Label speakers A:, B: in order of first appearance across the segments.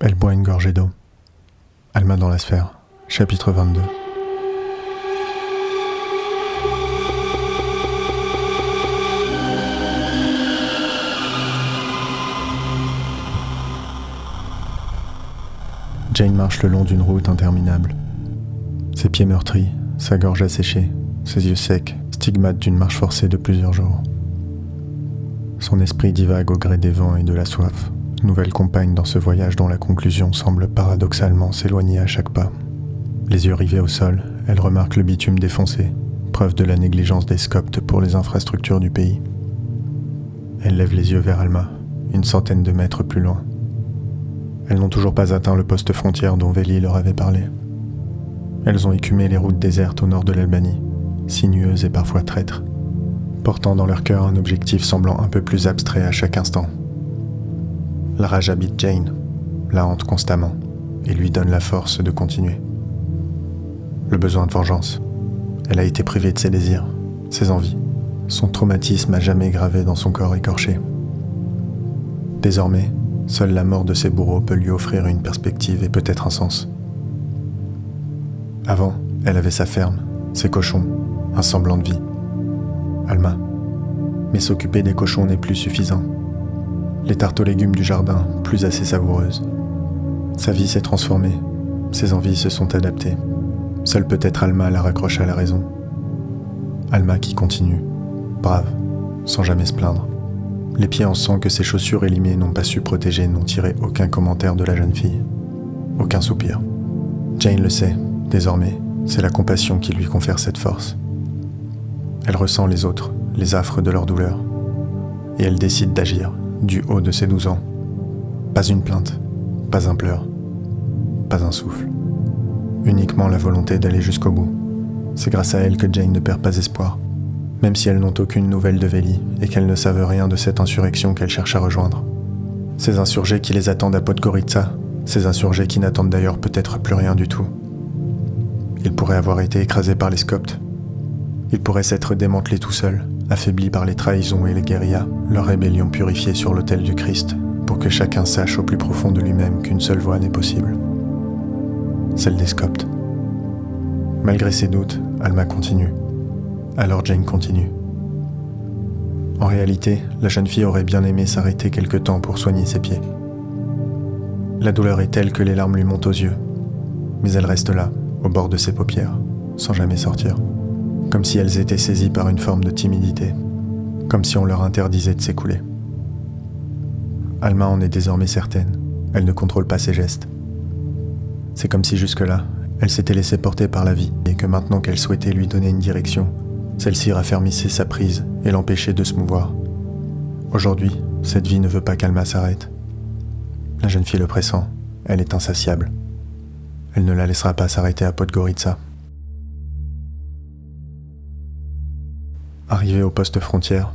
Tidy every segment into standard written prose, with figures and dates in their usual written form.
A: Elle boit une gorgée d'eau. Alma dans la sphère, chapitre 22. Jane marche le long d'une route interminable. Ses pieds meurtris, sa gorge asséchée, ses yeux secs, stigmates d'une marche forcée de plusieurs jours. Son esprit divague au gré des vents et de la soif, nouvelle compagne dans ce voyage dont la conclusion semble paradoxalement s'éloigner à chaque pas. Les yeux rivés au sol, elle remarque le bitume défoncé, preuve de la négligence des Scoptes pour les infrastructures du pays. Elle lève les yeux vers Alma, une centaine de mètres plus loin. Elles n'ont toujours pas atteint le poste frontière dont Veli leur avait parlé. Elles ont écumé les routes désertes au nord de l'Albanie, sinueuses et parfois traîtres, portant dans leur cœur un objectif semblant un peu plus abstrait à chaque instant. La rage habite Jane, la hante constamment, et lui donne la force de continuer. Le besoin de vengeance. Elle a été privée de ses désirs, ses envies, son traumatisme à jamais gravé dans son corps écorché. Désormais, seule la mort de ses bourreaux peut lui offrir une perspective et peut-être un sens. Avant, elle avait sa ferme, ses cochons, un semblant de vie. Alma. Mais s'occuper des cochons n'est plus suffisant. Les tartes aux légumes du jardin, plus assez savoureuses. Sa vie s'est transformée, ses envies se sont adaptées. Seule peut-être Alma la raccroche à la raison. Alma qui continue, brave, sans jamais se plaindre. Les pieds en sang que ses chaussures élimées n'ont pas su protéger n'ont tiré aucun commentaire de la jeune fille. Aucun soupir. Jane le sait, désormais, c'est la compassion qui lui confère cette force. Elle ressent les autres, les affres de leur douleur. Et elle décide d'agir, du haut de ses 12 ans. Pas une plainte, pas un pleur, pas un souffle. Uniquement la volonté d'aller jusqu'au bout. C'est grâce à elle que Jane ne perd pas espoir. Même si elles n'ont aucune nouvelle de Veli et qu'elles ne savent rien de cette insurrection qu'elles cherchent à rejoindre. Ces insurgés qui les attendent à Podgorica, ces insurgés qui n'attendent d'ailleurs peut-être plus rien du tout. Ils pourraient avoir été écrasés par les Scoptes. Ils pourraient s'être démantelés tout seuls, affaiblis par les trahisons et les guérillas, leur rébellion purifiée sur l'autel du Christ, pour que chacun sache au plus profond de lui-même qu'une seule voie n'est possible. Celle des Scoptes. Malgré ses doutes, Alma continue. Alors Jane continue. En réalité, la jeune fille aurait bien aimé s'arrêter quelque temps pour soigner ses pieds. La douleur est telle que les larmes lui montent aux yeux, mais elle reste là, au bord de ses paupières, sans jamais sortir, comme si elles étaient saisies par une forme de timidité, comme si on leur interdisait de s'écouler. Alma en est désormais certaine, elle ne contrôle pas ses gestes. C'est comme si jusque-là, elle s'était laissée porter par la vie, et que maintenant qu'elle souhaitait lui donner une direction, celle-ci raffermissait sa prise et l'empêchait de se mouvoir. Aujourd'hui, cette vie ne veut pas qu'Alma s'arrête. La jeune fille le pressent, elle est insatiable. Elle ne la laissera pas s'arrêter à Podgorica. Arrivées au poste frontière,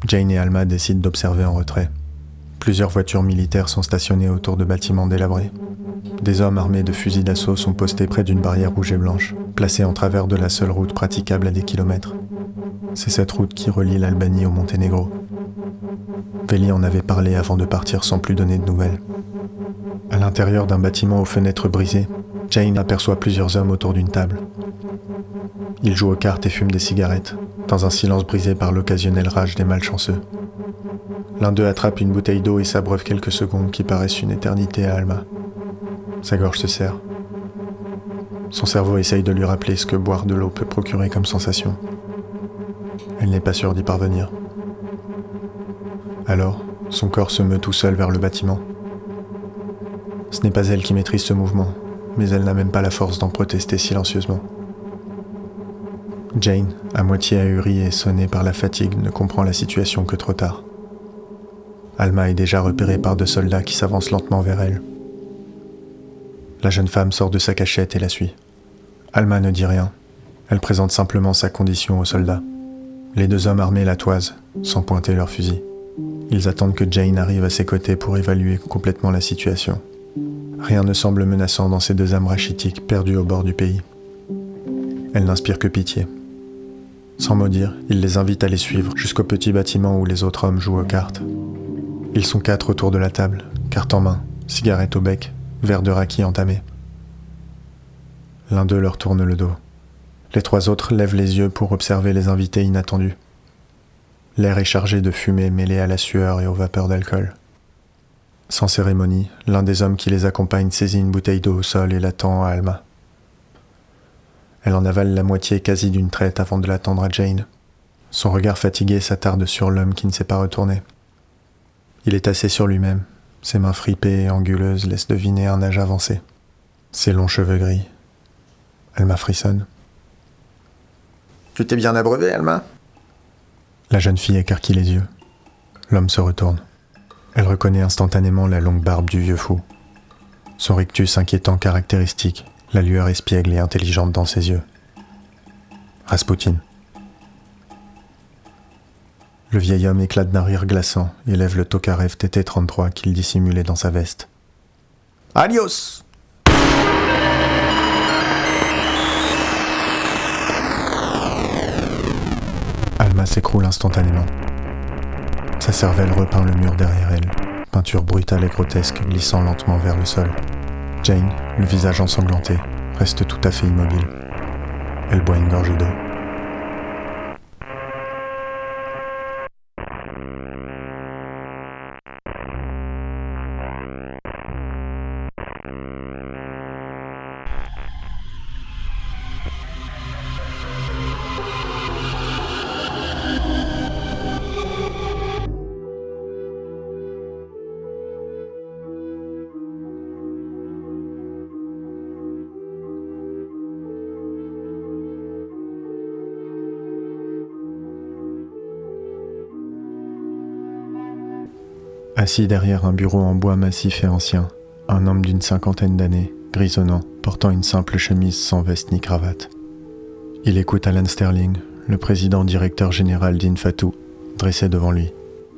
A: Jane et Alma décident d'observer en retrait. Plusieurs voitures militaires sont stationnées autour de bâtiments délabrés. Des hommes armés de fusils d'assaut sont postés près d'une barrière rouge et blanche, placée en travers de la seule route praticable à des kilomètres. C'est cette route qui relie l'Albanie au Monténégro. Veli en avait parlé avant de partir sans plus donner de nouvelles. À l'intérieur d'un bâtiment aux fenêtres brisées, Jane aperçoit plusieurs hommes autour d'une table. Ils jouent aux cartes et fument des cigarettes, dans un silence brisé par l'occasionnelle rage des malchanceux. L'un d'eux attrape une bouteille d'eau et s'abreuve quelques secondes qui paraissent une éternité à Alma. Sa gorge se serre. Son cerveau essaye de lui rappeler ce que boire de l'eau peut procurer comme sensation. Elle n'est pas sûre d'y parvenir. Alors, son corps se meut tout seul vers le bâtiment. Ce n'est pas elle qui maîtrise ce mouvement, mais elle n'a même pas la force d'en protester silencieusement. Jane, à moitié ahurie et sonnée par la fatigue, ne comprend la situation que trop tard. Alma est déjà repérée par 2 soldats qui s'avancent lentement vers elle. La jeune femme sort de sa cachette et la suit. Alma ne dit rien. Elle présente simplement sa condition aux soldats. Les 2 hommes armés la toisent, sans pointer leurs fusils. Ils attendent que Jane arrive à ses côtés pour évaluer complètement la situation. Rien ne semble menaçant dans ces 2 âmes rachitiques perdues au bord du pays. Elle n'inspire que pitié. Sans mot dire, il les invite à les suivre jusqu'au petit bâtiment où les autres hommes jouent aux cartes. Ils sont 4 autour de la table, carte en main, cigarette au bec, verre de raki entamé. L'un d'eux leur tourne le dos. Les trois autres lèvent les yeux pour observer les invités inattendus. L'air est chargé de fumée mêlée à la sueur et aux vapeurs d'alcool. Sans cérémonie, l'un des hommes qui les accompagne saisit une bouteille d'eau au sol et la tend à Alma. Elle en avale la moitié quasi d'une traite avant de la tendre à Jane. Son regard fatigué s'attarde sur l'homme qui ne s'est pas retourné. Il est assis sur lui-même. Ses mains fripées et anguleuses laissent deviner un âge avancé. Ses longs cheveux gris. Alma frissonne. « Tu t'es bien abreuvé, Alma ?» La jeune fille écarquille les yeux. L'homme se retourne. Elle reconnaît instantanément la longue barbe du vieux fou. Son rictus inquiétant caractéristique, la lueur espiègle et intelligente dans ses yeux. Rasputin. Le vieil homme éclate d'un rire glaçant et lève le Tokarev TT-33 qu'il dissimulait dans sa veste. « Adios !» Alma s'écroule instantanément. Sa cervelle repeint le mur derrière elle, peinture brutale et grotesque glissant lentement vers le sol. Jane, le visage ensanglanté, reste tout à fait immobile. Elle boit une gorgée d'eau. Assis derrière un bureau en bois massif et ancien, un homme d'une cinquantaine d'années, grisonnant, portant une simple chemise sans veste ni cravate. Il écoute Alan Sterling, le président directeur général d'Infatu, dressé devant lui,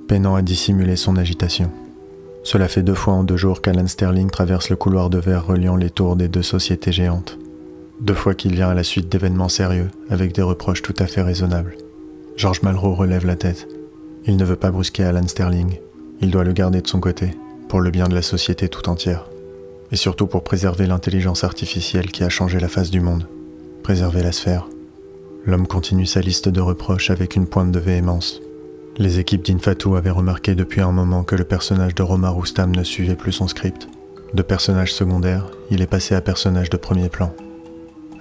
A: peinant à dissimuler son agitation. Cela fait 2 fois en 2 jours qu'Alan Sterling traverse le couloir de verre reliant les tours des 2 sociétés géantes. 2 fois qu'il vient à la suite d'événements sérieux, avec des reproches tout à fait raisonnables. George Malraux relève la tête. Il ne veut pas brusquer Alan Sterling. Il doit le garder de son côté, pour le bien de la société tout entière. Et surtout pour préserver l'intelligence artificielle qui a changé la face du monde. Préserver la sphère. L'homme continue sa liste de reproches avec une pointe de véhémence. Les équipes d'Infatu avaient remarqué depuis un moment que le personnage de Romar Oustam ne suivait plus son script. De personnage secondaire, il est passé à personnage de premier plan.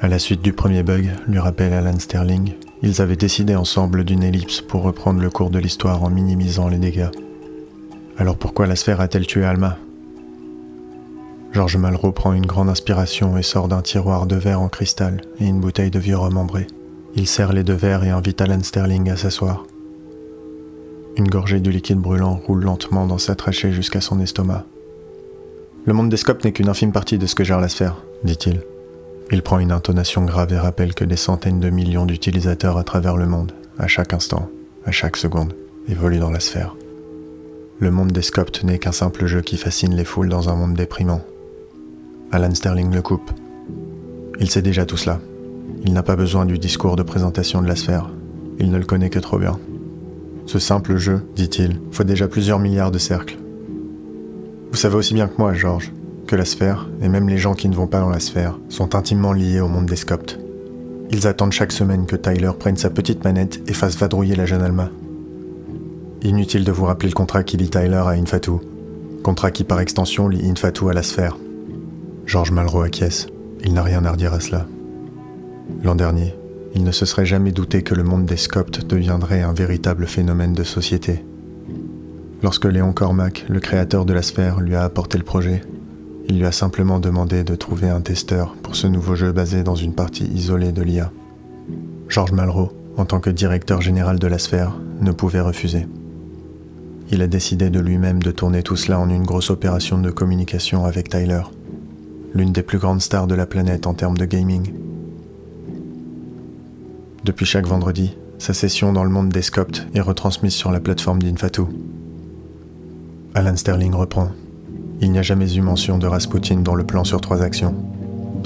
A: À la suite du premier bug, lui rappelle Alan Sterling, ils avaient décidé ensemble d'une ellipse pour reprendre le cours de l'histoire en minimisant les dégâts. Alors pourquoi la sphère a-t-elle tué Alma ? George Malraux prend une grande inspiration et sort d'un tiroir de verre en cristal et une bouteille de vieux rhum ambré. Il serre les 2 verres et invite Alan Sterling à s'asseoir. Une gorgée du liquide brûlant roule lentement dans sa trachée jusqu'à son estomac. « Le monde des scopes n'est qu'une infime partie de ce que gère la sphère, » dit-il. Il prend une intonation grave et rappelle que des centaines de millions d'utilisateurs à travers le monde, à chaque instant, à chaque seconde, évoluent dans la sphère. Le monde des scopes n'est qu'un simple jeu qui fascine les foules dans un monde déprimant. Alan Sterling le coupe. Il sait déjà tout cela. Il n'a pas besoin du discours de présentation de la sphère. Il ne le connaît que trop bien. Ce simple jeu, dit-il, faut déjà plusieurs milliards de cercles. Vous savez aussi bien que moi, George, que la sphère, et même les gens qui ne vont pas dans la sphère, sont intimement liés au monde des scopes. Ils attendent chaque semaine que Tyler prenne sa petite manette et fasse vadrouiller la jeune Alma. Inutile de vous rappeler le contrat qui lie Tyler à Infatu. Contrat qui par extension lie Infatu à la sphère. George Malraux acquiesce. Il n'a rien à redire à cela. L'an dernier, il ne se serait jamais douté que le monde des scopes deviendrait un véritable phénomène de société. Lorsque Léon Cormack, le créateur de la sphère, lui a apporté le projet, il lui a simplement demandé de trouver un testeur pour ce nouveau jeu basé dans une partie isolée de l'IA. George Malraux, en tant que directeur général de la sphère, ne pouvait refuser. Il a décidé de lui-même de tourner tout cela en une grosse opération de communication avec Tyler, l'une des plus grandes stars de la planète en termes de gaming. Depuis chaque vendredi, sa session dans le monde des scopes est retransmise sur la plateforme d'Infatu. Alan Sterling reprend. Il n'y a jamais eu mention de Rasputin dans le plan sur 3 actions.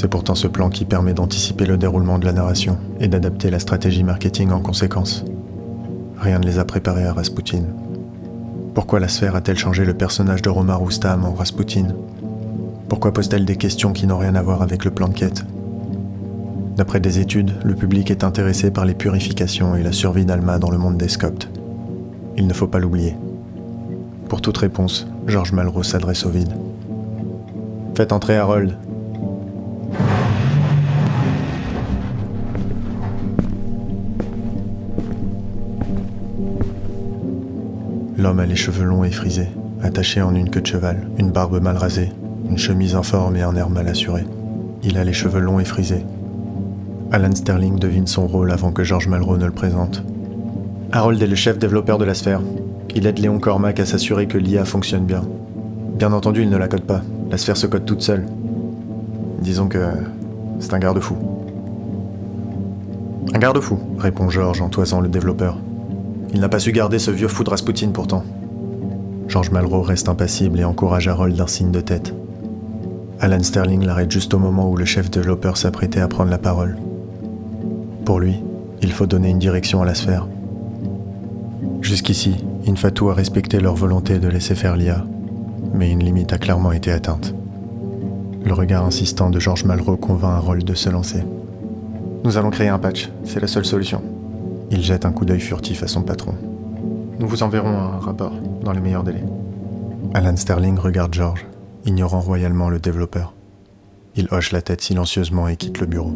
A: C'est pourtant ce plan qui permet d'anticiper le déroulement de la narration et d'adapter la stratégie marketing en conséquence. Rien ne les a préparés à Rasputin. Pourquoi la sphère a-t-elle changé le personnage de Romar Oustam en Rasputin ? Pourquoi pose-t-elle des questions qui n'ont rien à voir avec le plan de quête? D'après des études, le public est intéressé par les purifications et la survie d'Alma dans le monde des Scoptes. Il ne faut pas l'oublier. Pour toute réponse, George Malraux s'adresse au vide. Faites entrer Harold. L'homme a les cheveux longs et frisés, attachés en une queue de cheval, une barbe mal rasée, une chemise informe et un air mal assuré. Il a les cheveux longs et frisés. Alan Sterling devine son rôle avant que George Malraux ne le présente. Harold est le chef développeur de la sphère. Il aide Léon Cormac à s'assurer que l'IA fonctionne bien. Bien entendu, il ne la code pas. La sphère se code toute seule. Disons que c'est un garde-fou. Un garde-fou, répond George en toisant le développeur. Il n'a pas su garder ce vieux fou de Rasputin pourtant. George Malraux reste impassible et encourage Harold d'un signe de tête. Alan Sterling l'arrête juste au moment où le chef développeur s'apprêtait à prendre la parole. Pour lui, il faut donner une direction à la sphère. Jusqu'ici, Infatu a respecté leur volonté de laisser faire l'IA, mais une limite a clairement été atteinte. Le regard insistant de George Malraux convainc Harold de se lancer. Nous allons créer un patch, c'est la seule solution. Il jette un coup d'œil furtif à son patron. Nous vous enverrons un rapport, dans les meilleurs délais. Alan Sterling regarde George, ignorant royalement le développeur. Il hoche la tête silencieusement et quitte le bureau.